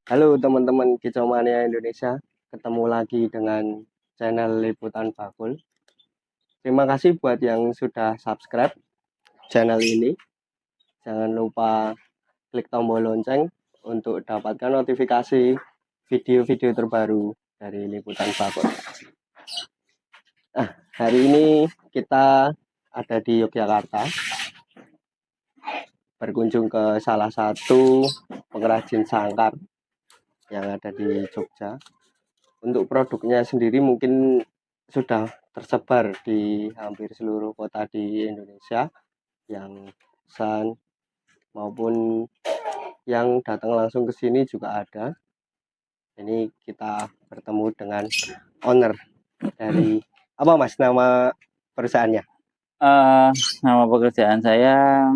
Halo teman-teman Kicau Mania Indonesia, ketemu lagi dengan channel Liputan Bakul. Terima kasih buat yang sudah subscribe channel ini. Jangan lupa klik tombol lonceng untuk dapatkan notifikasi video-video terbaru dari Liputan Bakul. Hari ini kita ada di Yogyakarta, berkunjung ke salah satu pengrajin sangkar yang ada di Jogja. Untuk produknya sendiri mungkin sudah tersebar di hampir seluruh kota di Indonesia, yang pesan maupun yang datang langsung ke sini juga ada. Ini kita bertemu dengan owner dari apa Mas nama perusahaannya? Nama pekerjaan saya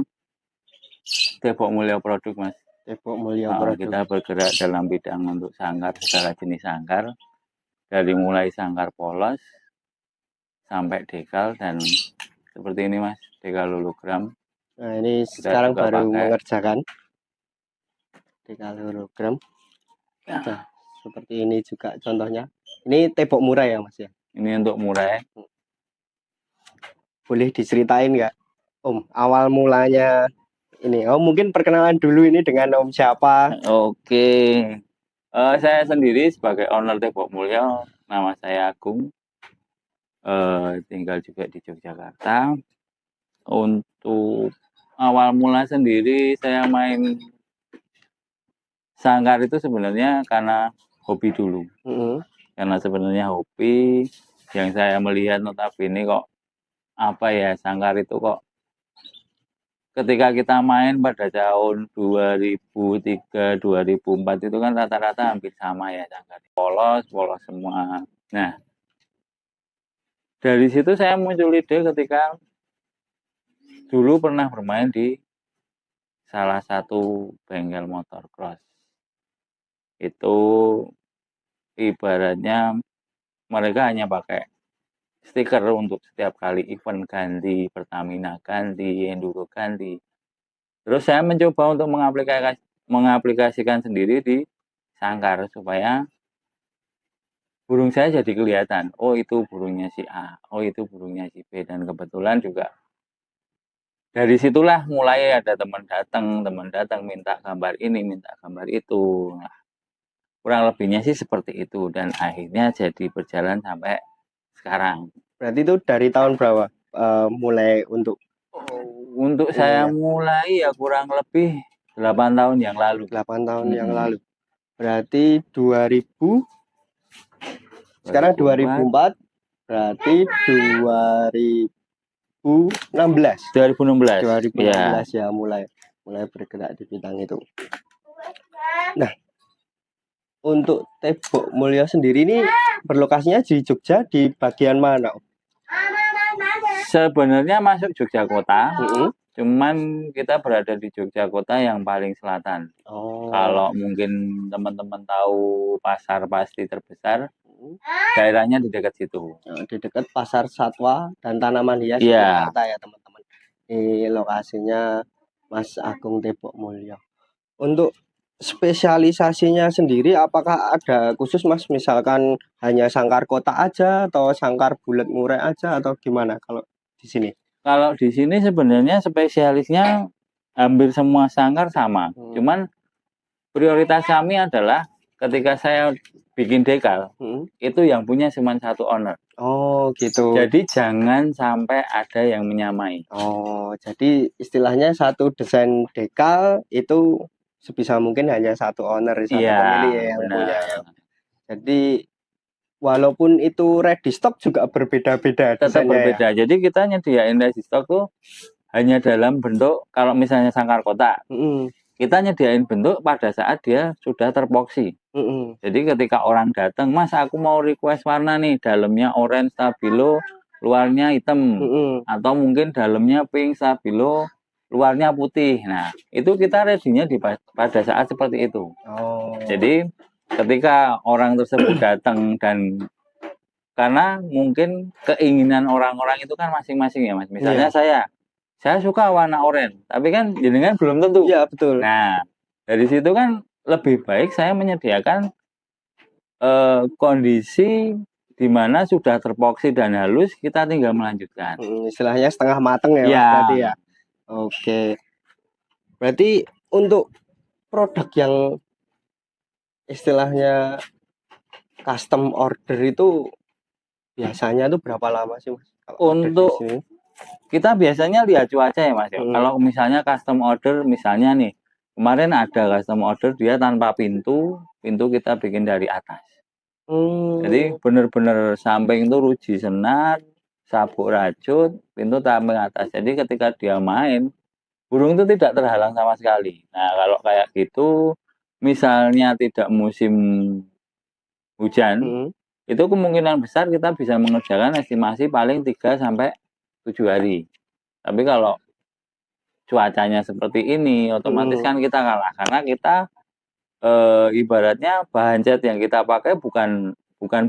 Depok Mulia Produk, Mas. Depok Mulia Produk. Kita bergerak dalam bidang untuk sangkar, segala jenis sangkar, dari mulai sangkar polos sampai dekal dan seperti ini, Mas, dekal hologram. Nah, ini kita sekarang baru mengerjakan dekal hologram. Nah, seperti ini juga contohnya. Ini tembok murai ya, Mas ya? Ini untuk murai. Boleh diceritain nggak, Om, awal mulanya ini? Oh, mungkin perkenalan dulu ini dengan Om siapa? Oke. Saya sendiri sebagai owner Depok Mulia, nama saya Agung. Tinggal juga di Yogyakarta. Untuk awal mula sendiri saya main sangkar itu sebenarnya karena hobi dulu. Karena sebenarnya hobi yang saya melihat notabene kok apa ya, sangkar itu kok ketika kita main pada tahun 2003 2004 itu kan rata-rata hampir sama ya, sangkar polos semua. Nah, dari situ saya muncul ide ketika dulu pernah bermain di salah satu bengkel motor cross. Itu ibaratnya mereka hanya pakai stiker untuk setiap kali event ganti, Pertamina ganti, Enduro ganti. Terus saya mencoba untuk mengaplikasikan sendiri di sangkar supaya burung saya jadi kelihatan. Oh, itu burungnya si A, oh itu burungnya si B. Dan kebetulan juga dari situlah mulai ada teman datang minta gambar ini, minta gambar itu. Nah, kurang lebihnya sih seperti itu dan akhirnya jadi berjalan sampai sekarang. Berarti itu dari tahun berapa mulai untuk saya mulai ya kurang lebih 8 tahun yang lalu. 8 tahun yang lalu. Berarti 2000 sekarang 2004, berarti 2016 ya mulai bergerak di bidang itu. Nah, untuk Tembok Mulia sendiri ini berlokasinya di Jogja di bagian mana? Sebenarnya masuk Jogja Kota, cuman kita berada di Jogja Kota yang paling selatan. Kalau mungkin teman-teman tahu pasar pasti terbesar, daerahnya di dekat situ. Di dekat Pasar Satwa dan Tanaman Hias Jakarta ya teman-teman. Ini lokasinya Mas Agung Tembok Mulia. Untuk spesialisasinya sendiri apakah ada khusus Mas, misalkan hanya sangkar kotak aja atau sangkar bulat murai aja atau gimana kalau di sini? Kalau di sini sebenarnya spesialisnya hampir semua sangkar sama. Cuman prioritas kami adalah ketika saya bikin dekal, itu yang punya cuma satu owner. Oh gitu. Jadi jangan sampai ada yang menyamai. Oh, jadi istilahnya satu desain dekal itu sebisa mungkin hanya satu owner, satu pemilik yang punya ya. Jadi walaupun itu ready stock juga berbeda-beda. Tetap berbeda. Ya? Jadi kita nyediain ready stock tuh hanya dalam bentuk, kalau misalnya sangkar kotak, kita nyediain bentuk pada saat dia sudah terboksi. Jadi ketika orang datang, Mas aku mau request warna nih, dalamnya orange stabilo, luarnya hitam, atau mungkin dalamnya pink stabilo, luarnya putih. Nah, itu kita ready-nya pada saat seperti itu. Jadi ketika orang tersebut datang dan karena mungkin keinginan orang-orang itu kan masing-masing ya Mas. Misalnya saya suka warna oranye, tapi kan jenengan belum tentu. Iya betul. Nah, dari situ kan lebih baik saya menyediakan kondisi di mana sudah terpoksi dan halus, kita tinggal melanjutkan. Istilahnya setengah mateng ya, Mas, Ya, berarti ya. Oke. Berarti untuk produk yang istilahnya custom order itu biasanya tuh berapa lama sih, Mas? Kalau order di untuk sini? kita biasanya lihat cuaca ya Mas. Kalau misalnya custom order, misalnya nih, kemarin ada custom order dia tanpa pintu kita bikin dari atas. Jadi benar-benar samping itu ruji senar, sabuk rajut, pintu samping atas. Jadi ketika dia main, burung itu tidak terhalang sama sekali. Nah, kalau kayak gitu, misalnya tidak musim hujan, itu kemungkinan besar kita bisa mengerjakan estimasi paling 3 sampai 7 hari. Tapi kalau cuacanya seperti ini, otomatis kan kita kalah karena kita ibaratnya bahan cat yang kita pakai bukan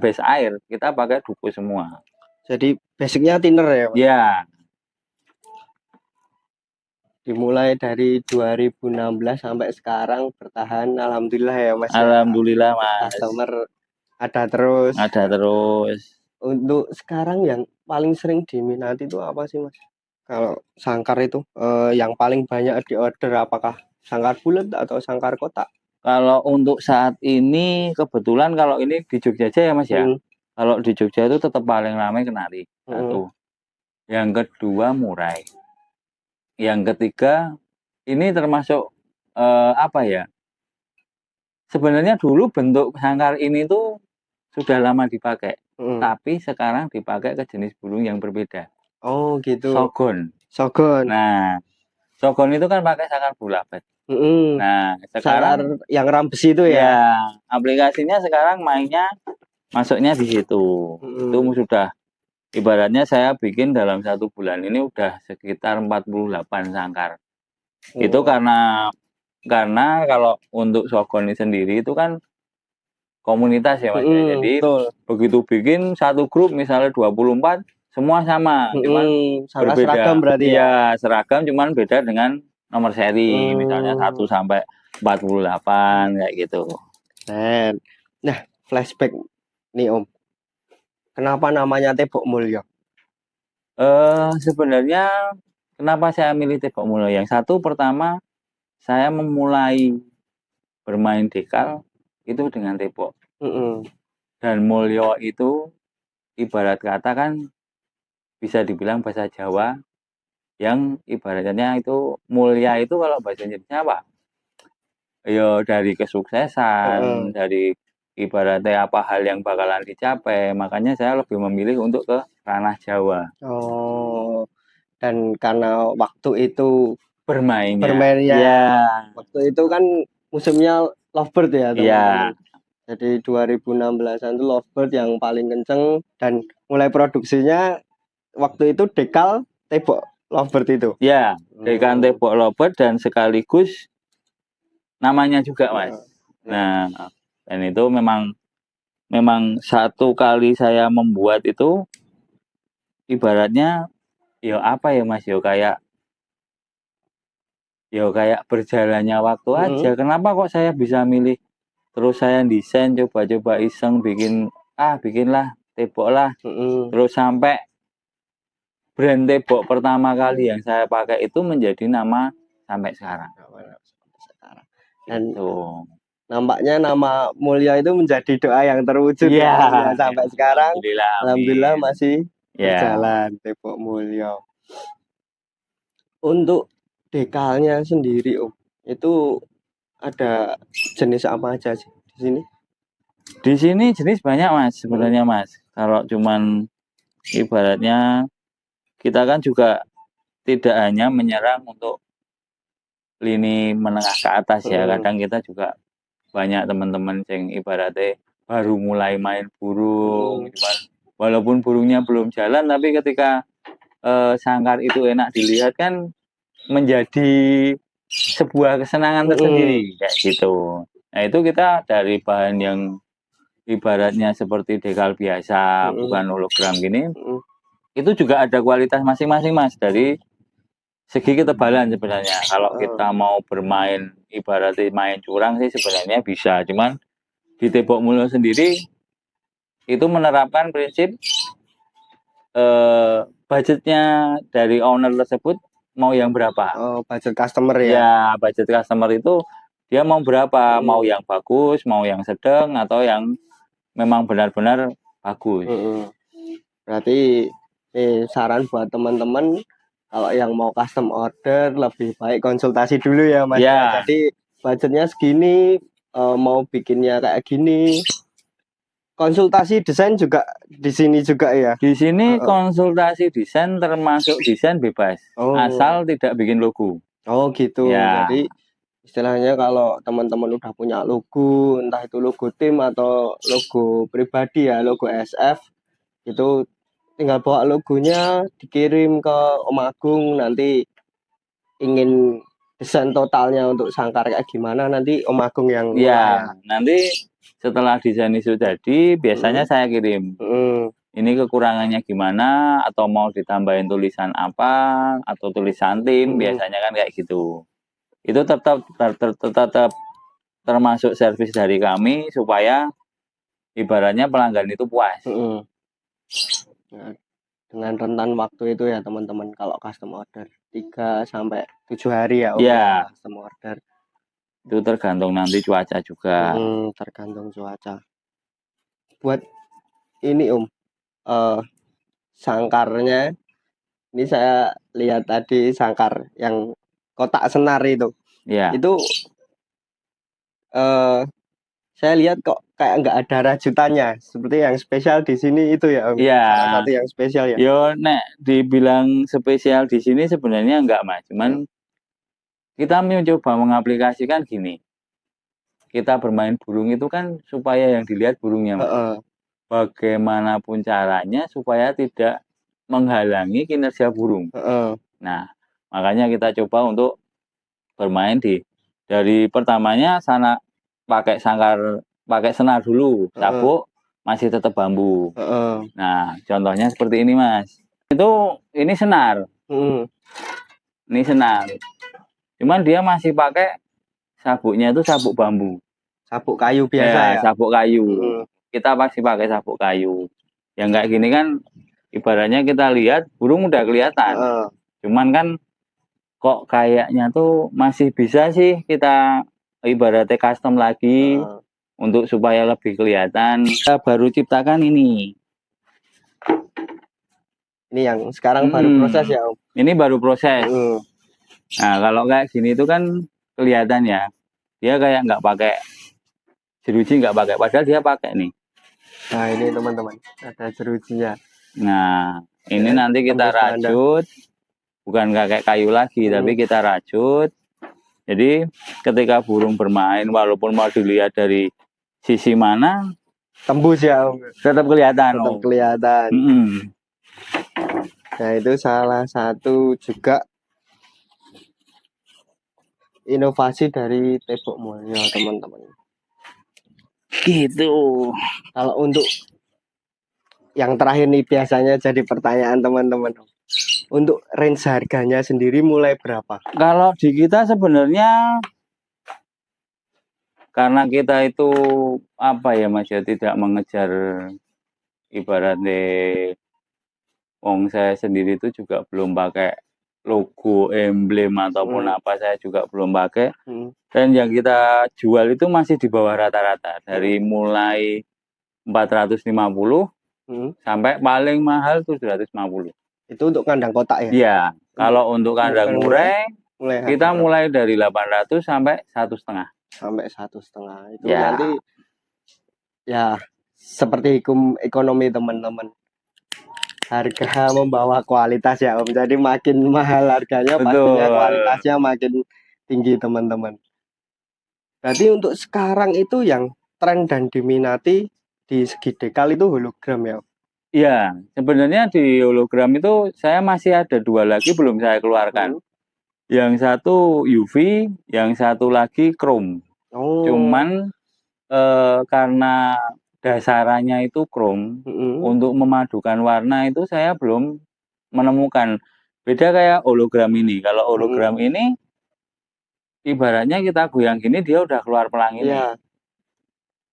base air, kita pakai duku semua. Jadi basicnya thinner ya, Mas? Ya. Dimulai dari 2016 sampai sekarang bertahan, alhamdulillah ya, Mas. Alhamdulillah, Mas. Customer ada terus. Ada terus. Untuk sekarang yang paling sering diminati itu apa sih, Mas? Kalau sangkar itu yang paling banyak di order apakah sangkar bulat atau sangkar kotak? Kalau untuk saat ini kebetulan kalau ini di Jogja aja ya Mas ya. Kalau di Jogja itu tetap paling ramai kenari. Satu. Yang kedua murai. Yang ketiga ini termasuk apa ya? Sebenarnya dulu bentuk sangkar ini tuh sudah lama dipakai. Tapi sekarang dipakai ke jenis burung yang berbeda. Oh gitu. Sogon. Nah, sogon itu kan pakai sangkar bulabet. Nah, sekarang yang ram besi itu ya. Ya, aplikasinya sekarang mainnya masuknya di situ. Itu sudah ibaratnya saya bikin dalam 1 bulan ini udah sekitar 48 sangkar. Itu karena kalau untuk sogon ini sendiri itu kan komunitas ya Mas. Jadi begitu bikin satu grup misalnya 24 semua sama, cuman berbeda. Seragam berarti ya. Iya, seragam cuman beda dengan nomor seri, misalnya 1 sampai 48 kayak gitu. Nah, flashback nih Om. Kenapa namanya Tebok Mulyo? Sebenarnya kenapa saya milih Tebok Mulyo? Yang satu pertama saya memulai bermain dekal itu dengan tebok. Dan mulyo itu ibarat kata kan bisa dibilang bahasa Jawa yang ibaratnya itu mulia itu kalau bahasa Indonesia apa? Ya dari kesuksesan, dari ibaratnya apa hal yang bakalan dicapai. Makanya saya lebih memilih untuk ke ranah Jawa. Oh, dan karena waktu itu bermainnya. Ya. Waktu itu kan musimnya lovebird ya teman-teman. Jadi 2016an itu lovebird yang paling kenceng dan mulai produksinya waktu itu dekal tebok lovebird itu. Ya, dekal tebok lovebird dan sekaligus namanya juga Mas. Nah, dan itu memang satu kali saya membuat itu ibaratnya ya apa ya Mas ya kayak berjalannya waktu aja. Kenapa kok saya bisa milih terus saya desain coba-coba iseng bikinlah tebok lah. Terus sampai brand tebok pertama kali yang saya pakai itu menjadi nama sampai sekarang. Dan nampaknya nama Mulyo itu menjadi doa yang terwujud sampai sekarang. Alhamdulillah masih berjalan Tebok Mulyo. Untuk dekalnya sendiri Om, itu ada jenis apa aja sih di sini? Di sini jenis banyak Mas sebenarnya Mas. Kalau cuman ibaratnya kita kan juga tidak hanya menyerang untuk lini menengah ke atas ya. Kadang kita juga banyak teman-teman yang ibaratnya baru mulai main burung, walaupun burungnya belum jalan, tapi ketika sangkar itu enak dilihat kan menjadi sebuah kesenangan tersendiri kayak gitu. Nah itu kita dari bahan yang ibaratnya seperti dekal biasa, bukan hologram gini, itu juga ada kualitas masing-masing Mas, dari segi ketebalan sebenarnya. Kalau Heeh. kita mau bermain ibaratnya main curang sih sebenarnya bisa, cuman di Tembok Mulyo sendiri itu menerapkan prinsip budgetnya dari owner tersebut mau yang berapa. Oh, budget customer ya. Ya, budget customer itu dia mau berapa, mau Mm, yang bagus, mau yang sedang, atau yang memang benar-benar bagus. Berarti saran buat teman-teman kalau yang mau custom order lebih baik konsultasi dulu ya Mas ya. Ya, Jadi budgetnya segini, mau bikinnya kayak gini. Konsultasi desain juga di sini juga ya. di sini Heeh. konsultasi desain termasuk desain bebas, Oh, asal tidak bikin logo. oh gitu. Ya, Jadi istilahnya kalau teman-teman udah punya logo, entah itu logo tim atau logo pribadi ya, logo SF, itu tinggal bawa logonya dikirim ke Om Agung, nanti ingin desain totalnya untuk sangkar kayak gimana nanti Om Agung yang ngolah ya. ya, nanti setelah desain itu jadi, biasanya Mm, saya kirim. mm, Ini kekurangannya gimana, atau mau ditambahin tulisan apa, atau tulisan tim, mm, biasanya kan kayak gitu. Itu tetap termasuk servis dari kami supaya ibaratnya pelanggan itu puas. mm. Nah, dengan rentan waktu itu ya teman-teman kalau custom order 3 sampai 7 hari ya Om ya Ya, custom order. itu tergantung nanti cuaca juga. Tergantung cuaca. Buat ini Om, eh sangkarnya ini saya lihat tadi sangkar yang kotak senar itu. Ya, Itu eh saya lihat kok kayak nggak ada rajutannya. Seperti yang spesial di sini itu ya Om. ya. Salah satu yang spesial ya. Yo, nek dibilang spesial di sini sebenarnya enggak, Mas. Hmm. Cuman kita mencoba mengaplikasikan gini. Kita bermain burung itu kan supaya yang dilihat burungnya, Mas. Heeh. Bagaimanapun caranya supaya tidak menghalangi kinerja burung. Heeh. Nah, makanya kita coba untuk bermain dari pertamanya sana pakai senar dulu, Heeh. sabuk masih tetap bambu. Heeh. Nah, contohnya seperti ini, Mas. Ini senar, Hmm. ini senar. Cuman dia masih pakai sabuknya itu sabuk bambu. Sabuk kayu biasa Ya, ya. sabuk kayu. Hmm. Kita pasti pakai sabuk kayu. Yang kayak gini kan ibaratnya kita lihat burung udah kelihatan. Heeh. Cuman kan kok kayaknya tuh masih bisa sih kita ibaratnya custom lagi Heeh. untuk supaya lebih kelihatan. Kita baru ciptakan ini. Ini yang sekarang baru proses ya Om. Ini baru proses. Hmm. Nah, kalau kayak gini itu kan kelihatan ya. Dia kayak nggak pakai jeruji, nggak pakai. Padahal dia pakai nih. Nah ini teman-teman ada jerujinya. Nah, ini Ya, nanti kita tembus Anda. rajut. Bukan kayak kayu lagi, tapi kita rajut. Jadi ketika burung bermain, walaupun mau dilihat dari sisi mana, Tembus ya Om. tetap kelihatan. Tetap kelihatan. Nah itu salah satu juga inovasi dari Tembok Mulyo teman-teman. Gitu. Kalau untuk yang terakhir nih biasanya jadi pertanyaan teman-teman. Untuk range harganya sendiri mulai berapa? Kalau di kita sebenarnya karena kita itu apa ya Mas ya, tidak mengejar ibaratnya saya sendiri itu juga belum pakai logo, emblem ataupun apa, saya juga belum pakai. Dan yang kita jual itu masih di bawah rata-rata, dari mulai 450 sampai paling mahal 750. Itu untuk kandang kotak ya? Iya, kalau untuk kandang murai kita mulai dari 800 sampai 1,5. Sampai 1,5 itu Ya. nanti ya seperti ekonomi teman-teman. Harga membawa kualitas ya Om. Jadi makin mahal harganya pastinya kualitasnya makin tinggi teman-teman. Berarti untuk sekarang itu yang tren dan diminati di segi dekal itu hologram ya? Iya, sebenarnya di hologram itu saya masih ada 2 lagi belum saya keluarkan. Yang satu UV, yang satu lagi chrome. Cuman karena dasarannya itu chrome, untuk memadukan warna itu saya belum menemukan. Beda kayak hologram ini. Kalau Hmm, hologram ini ibaratnya kita goyang gini dia udah keluar pelangi nih. iya,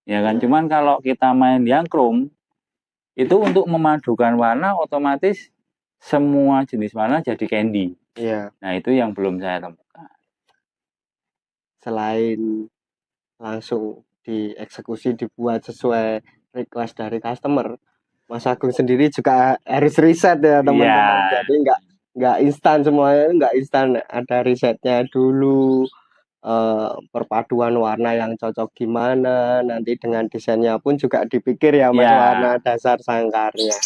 Ya kan? iya, Cuman kalau kita main yang chrome itu untuk memadukan warna otomatis semua jenis warna jadi candy. iya. Nah, itu yang belum saya temukan. Selain langsung dieksekusi dibuat sesuai request dari customer, Mas Agung sendiri juga harus riset ya teman-teman. Iya. Jadi nggak instan semuanya, nggak instan. Ada risetnya dulu, perpaduan warna yang cocok gimana. Nanti dengan desainnya pun juga dipikir ya Mas, Iya. warna dasar sangkarnya.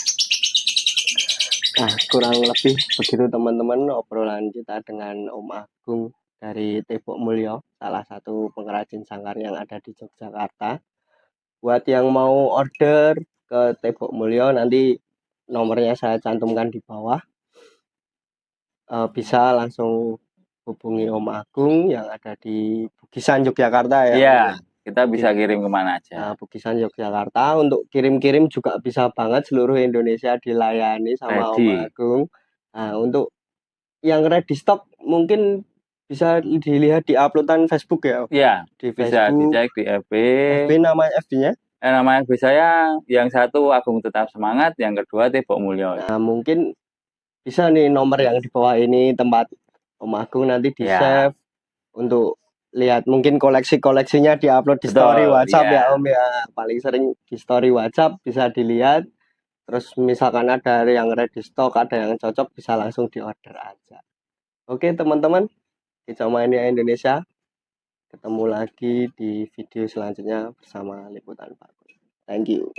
Nah, kurang lebih begitu teman-teman obrolan kita dengan Om Agung dari Tebok Mulyo, salah satu pengrajin sangkar yang ada di Yogyakarta. Buat yang mau order ke Tebok Mulyo, nanti nomornya saya cantumkan di bawah. Bisa langsung hubungi Om Agung yang ada di Bugisan Yogyakarta ya. Iya, Om, ya. kita bisa kirim kemana aja. Nah, Bugisan Yogyakarta untuk kirim-kirim juga bisa banget, seluruh Indonesia dilayani sama Om Ready. Agung. Nah, untuk yang ready stock mungkin bisa dilihat di uploadan Facebook ya. Iya, Di bisa Facebook, dicek di FB. FB namanya FB-nya. Nama FB saya yang satu Agung Tetap Semangat, yang kedua Tebok Mulyo. Nah, mungkin bisa nih nomor yang di bawah ini tempat Om Agung nanti di Ya. save untuk lihat mungkin koleksi-koleksinya diupload di Betul, story WhatsApp iya. ya Om ya. Paling sering di story WhatsApp bisa dilihat. Terus misalkan ada yang ready stock, ada yang cocok bisa langsung diorder aja. Oke teman-teman, Kicau Mania Indonesia. Ketemu lagi di video selanjutnya bersama Liputan Bagus. Thank you.